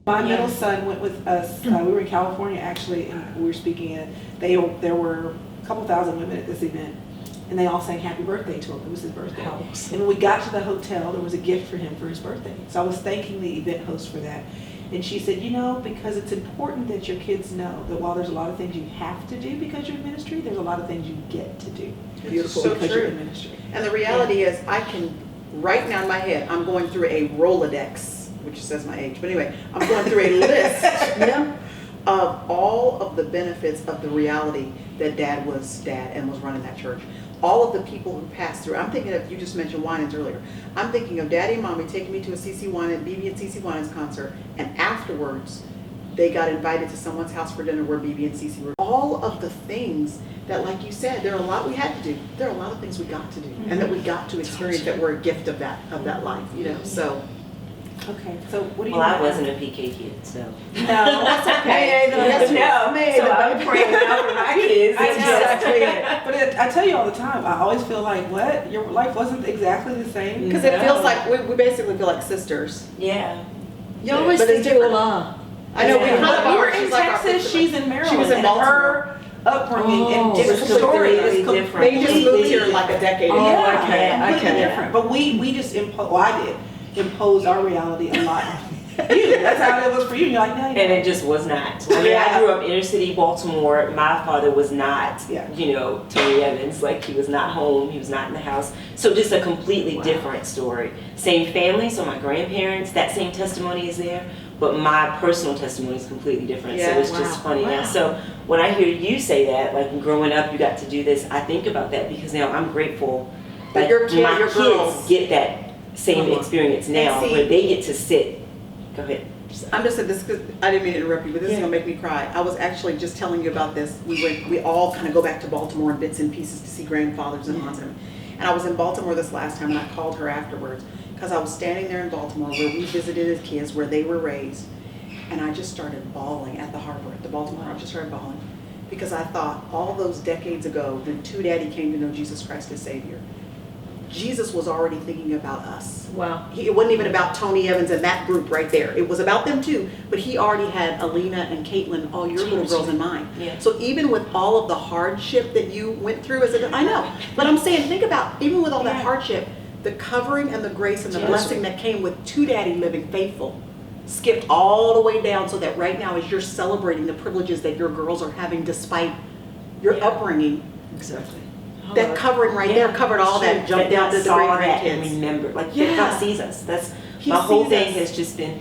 My middle son went with us. We were in California actually, and we were speaking at. There were a couple thousand women at this event, and they all sang "Happy Birthday" to him. It was his birthday. Awesome. And when we got to the hotel, there was a gift for him for his birthday. So I was thanking the event host for that. And she said, because it's important that your kids know that while there's a lot of things you have to do because you're in ministry, there's a lot of things you get to do. Beautiful. Because So you're true. in ministry. And the reality is, I can, right now in my head, I'm going through a Rolodex, which says my age, but anyway, I'm going through a list of all of the benefits of the reality that Dad was Dad and was running that church. All of the people who passed through. I'm thinking of, you just mentioned Winans earlier. I'm thinking of Daddy and Mommy taking me to a BB and CC Winans concert, and afterwards, they got invited to someone's house for dinner where BB and CC were. All of the things that, like you said, there are a lot we had to do. There are a lot of things we got to do, and that we got to experience that were a gift of that life, So. Okay, so what do you? Well, I wasn't a PK kid, so. No, that's okay. So I'm praying now for my kids. I know. Exactly it. But I tell you all the time, I always feel like, what? Your life wasn't exactly the same? Because it feels like, we basically feel like sisters. Yeah. You always But it's think you all different. are. I know, we Yeah. kind of Well, are. you're in She's like our Texas, sister. she's in Maryland. She was in and Baltimore. her upbringing and Oh, different it's story completely is different. They just moved here like a decade ago. Oh, okay, completely okay. different. But we just I did impose our reality a lot on you. That's how it was for you. You're like, no, And it just was not. I mean, I grew up inner city Baltimore. My father was not, Tony Evans. Like, he was not home. He was not in the house. So just a completely different story. Same family, so my grandparents, that same testimony is there. But my personal testimony is completely different. So it's just funny now. So when I hear you say that, like growing up, you got to do this, I think about that because now I'm grateful That that your my your kids girls. get that same experience now And see- where they get to sit. Go ahead. I'm just saying this because I didn't mean to interrupt you, but this is gonna make me cry. I was actually just telling you about this. We all kind of go back to Baltimore in bits and pieces to see grandfathers and aunts. And I was in Baltimore this last time, and I called her afterwards because I was standing there in Baltimore where we visited as kids, where they were raised, and I just started bawling at the harbor, at the Baltimore. I just started bawling because I thought all those decades ago, when Two Daddy came to know Jesus Christ as Savior, Jesus was already thinking about us. Wow. It wasn't even about Tony Evans and that group right there. It was about them too, but he already had Alina and Caitlin, all your little girls in mind. Yeah. So even with all of the hardship that you went through as a, I know, but I'm saying, think about, even with all that hardship, the covering and the grace and the blessing that came with Two Daddy living faithful, skipped all the way down so that right now as you're celebrating the privileges that your girls are having despite your upbringing, Exactly. that covering right there covered all that, jumped down to the saw great that and grandkids. remember, like Yeah. God sees us. That's He my whole sees thing us. has just been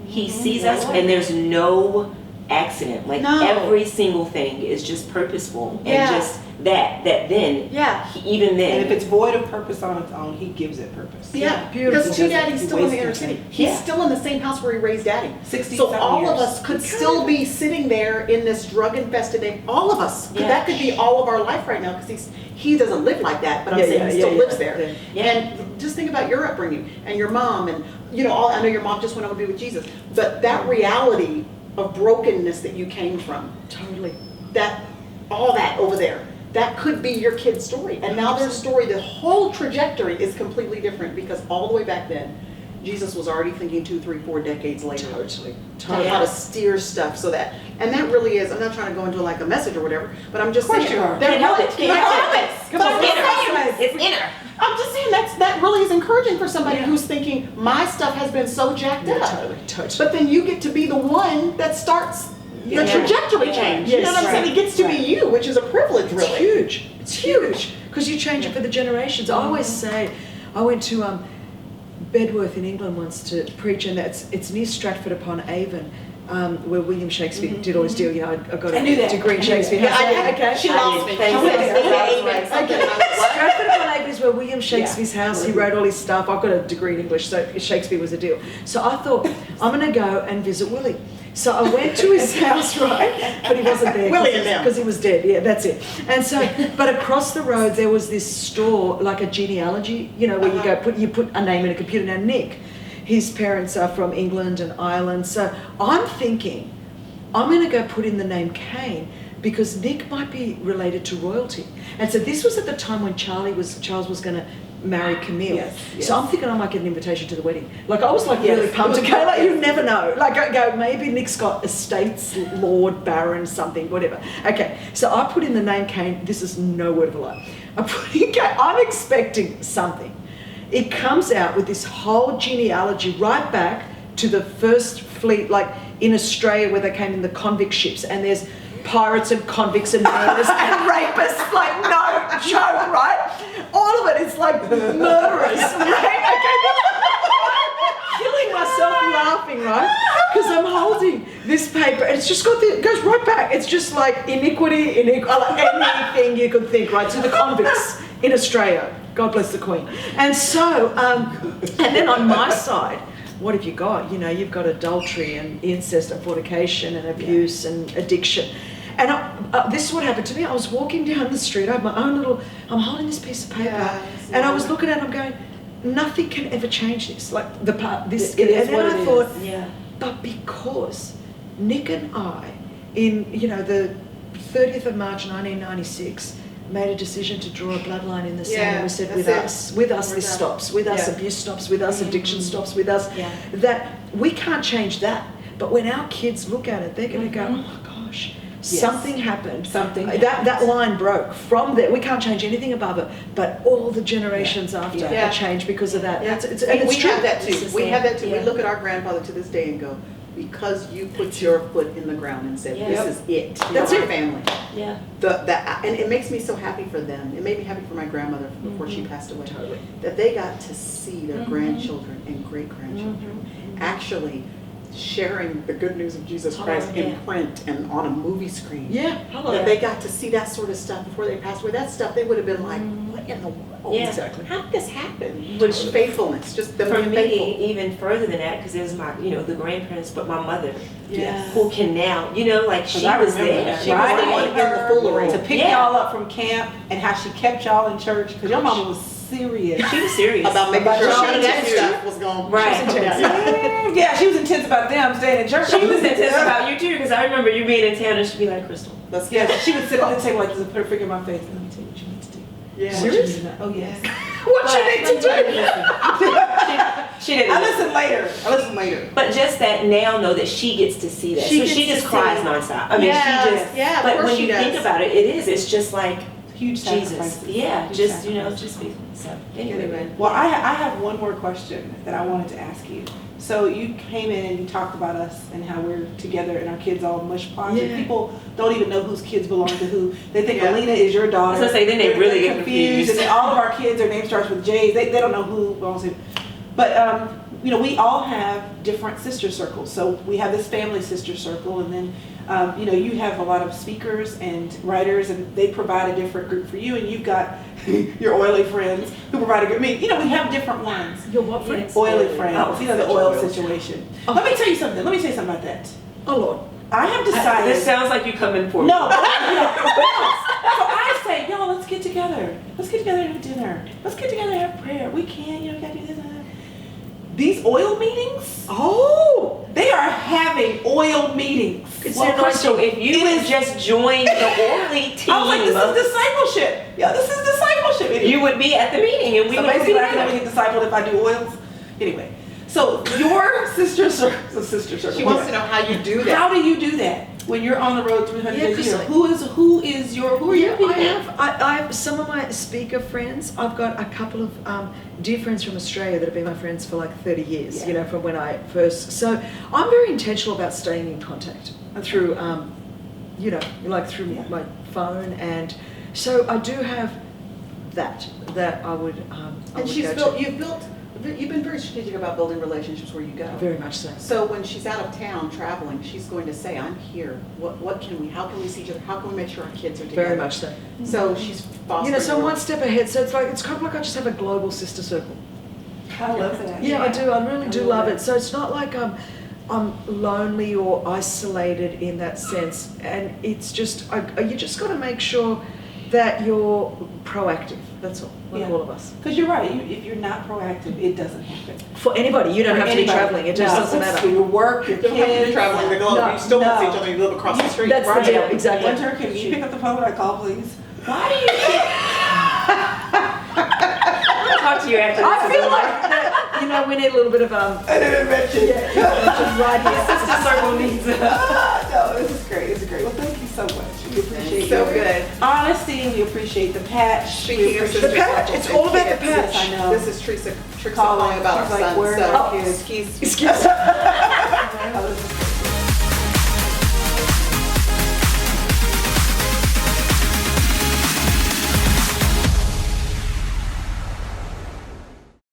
He sees us, and there's no accident. Like No. every single thing is just purposeful, Yeah. and just that then Yeah. even then. And if it's void of purpose on its own, he gives it purpose. Yeah, beautiful. because Two Daddy's He still in the wastes inner it. city. He's Yeah. still in the same house where he raised Daddy. 60 So something all of years. us could still be sitting there in this drug-infested day. All of us. Yeah. That could be all of our life right now because he doesn't live like that, but I'm saying he still lives there. Yeah. And just think about your upbringing and your mom and, I know your mom just went on to be with Jesus, but that reality of brokenness that you came from, Totally. all that over there, that could be your kid's story. And now their story, the whole trajectory is completely different because all the way back then, Jesus was already thinking 2, 3, 4 decades later. Totally. On how to steer stuff so that, and that really is, I'm not trying to go into like a message or whatever, but I'm just Of course saying. you are. There Can't help really- it. Can't help it. But I'm just saying, It's inner. I'm just saying that really is encouraging for somebody who's thinking, my stuff has been so jacked Yeah, up. totally. But then you get to be the one that starts the trajectory change. You know what I'm saying? It gets to be you, which is a privilege, It's really. huge. It's huge because you change it for the generations. I always say, I went to Bedworth in England once to preach, and it's near Stratford upon Avon, where William Shakespeare did all his deal. I got I knew a that. degree in Shakespeare. Yeah, I did. Okay. She lost me. Thank I went there. you. Stratford upon Avon is where William Shakespeare's house. He wrote all his stuff. I've got a degree in English, so Shakespeare was a deal. So I thought I'm going to go and visit Willie. So I went to his house, right? But he wasn't there Willie and them. because he was dead. Yeah, that's it. And so, but across the road there was this store, like a genealogy, where you put a name in a computer. Now Nick, his parents are from England and Ireland. So I'm thinking, I'm going to go put in the name Caine because Nick might be related to royalty. And so this was at the time when Charles was going to marry Camille. Yes, yes. So I'm thinking I might get an invitation to the wedding. Like I was like Yes, really it pumped. was Okay, like you yes. never know. Like I go, maybe Nick's got estates, lord, baron, something, whatever. Okay, so I put in the name Caine. This is no word of a lie. I put in Caine. I'm expecting something. It comes out with this whole genealogy right back to the first fleet, like in Australia where they came in the convict ships, and there's pirates and convicts and murderers and rapists, like no joke, right? All of it is like murderers, right? Okay, killing myself laughing, right? Because I'm holding this paper and it's just got it goes right back. It's just like iniquity, like anything you could think, right? To the convicts in Australia. God bless the Queen. And so, and then on my side, what have you got? You know, you've got adultery and incest and fornication and abuse and addiction. And this is what happened to me. I was walking down the street. I have my own little, I'm holding this piece of paper. And I was looking at it and I'm going, nothing can ever change this. Like the part, this, It is and what then it I thought, is. Yeah. but because Nick and I, in, you know, the 30th of March 1996, made a decision to draw a bloodline in the sand. Yeah, And we said, that's with us We're this done. stops, with us Yeah. abuse stops, with us addiction stops, with us, Yeah. that we can't change that. But when our kids look at it, they're going to go, oh my gosh, something happened. Something That line broke. From there, we can't change anything above it, but all the generations after Yeah. are changed because of that. Yeah. It's And we true. have that It's too. the We same. have that too. We Yeah. look at our grandfather to this day and go, because you put your foot in the ground and said, Yeah. this is it. That's You're our it. family. Yeah. And it makes me so happy for them. It made me happy for my grandmother before she passed away. Totally. That they got to see their grandchildren and great grandchildren actually sharing the good news of Jesus Christ in print and on a movie screen. Yeah, hello. That they got to see that sort of stuff before they passed away. That stuff they would have been like, what in the world? Yeah. Exactly. How did this happen? Which- Faithfulness, just them For being me, faithful. even further than that, because there's my, you know, the grandparents, but my mother, Yeah. who can now, you know, like she I was remember there. that. She was the one in the foolery. To pick Yeah. y'all up from camp and how she kept y'all in church, because your mama was serious. She was serious. About making About sure your all of that children. stuff was going. Right. She was intense. Yeah, she was intense about them staying in church. She was intense about you too, because I remember you being in town and she'd be like, Chrystal. Let's Yeah, go. she would sit at the table like this and put her finger in my face. Let me tell you what you need to do. Yeah. What you Serious? need to know. Oh, yes. What you need to do? She didn't. I listen later. But just that now know that she gets to see that. She So gets she just to cries see. nonstop. I mean, Yeah, she just, yeah, of but course when she you think does. about it, it is. It's just like Huge Jesus. sacrifices. Yeah, Huge just, you know, sacrifices. just be. So, anyway. Anyway. Well, I have one more question that I wanted to ask you. So you came in and you talked about us and how we're together and our kids all mush pots. Yeah. And people don't even know whose kids belong to who. They think Yeah. Alina is your daughter. I was gonna say, then they They're really get confused. And then all of our kids, their name starts with J's. They don't know who belongs to who. But, you know, we all have different sister circles. So we have this family sister circle, and then, you know, you have a lot of speakers and writers, and they provide a different group for you, and you've got your oily friends who provide a group. I mean, you know, we have different ones. Your what friends? Oily friends, Oh, you know, the such oil oil. situation. Oh. Let me tell you something. Let me tell you something about that. Oh Lord. I have decided. This sounds like you coming for me. No, but so I say, y'all, let's get together. Let's get together and have dinner. Let's get together and have prayer. We can, you know, we gotta do this and that. These oil meetings, Oh. they are having oil meetings. Well, Crystal, if you It would is- just join the Orly team, I was like, this is discipleship. Yeah, this is discipleship. you would be at the meeting and we So would be basically, I can there. only get discipled if I do oils. Anyway, so your sister circle, She wants to know how you do that. How do you do that when you're on the road 300 Yeah, days a 'cause year? like- Who are your people? I have some of my speaker friends. I've got a couple of dear friends from Australia that have been my friends for like 30 years, you know, from when I first. So I'm very intentional about staying in contact through, you know, like through my phone. And so I do have that I would, I And would she's go built, you've been very strategic about building relationships where you go. to. Very much so. So when she's out of town traveling, she's going to say, I'm here. How can we see each other? How can we make sure our kids are together? Very much so. So she's fostering. You know, so I'm a- one step ahead. So it's kind of like I just have a global sister circle. I love that. Yeah, I do. I really do love that. it. So it's not like I'm lonely or isolated in that sense. And it's just, you just got to make sure that you're proactive. That's all, like all of us. Because you're right. If you're not proactive, it doesn't happen. For anybody, you don't For have to be anybody. traveling. It just No, doesn't it's matter. Your work, your You don't have to be kids. traveling the globe. No, You still want to see no. each other. You live across the street. That's the Right. deal, exactly. Wynter, can you pick up the phone when I call, please? Why do you keep... I'm gonna talk you after this. I feel like that, you know, we need a little bit of An intervention. right here. Sister Circle needs No, this is great. This is great. Well, thank you so much. We appreciate So your good. honesty. We appreciate the patch. Speaking We of appreciate Sister The patch, Circle it's and all about the kids, patch. Yes, I know. This is Teresa Calling. calling about She's our like, son. where So are our kids? excuse Excuse me. Oh, this is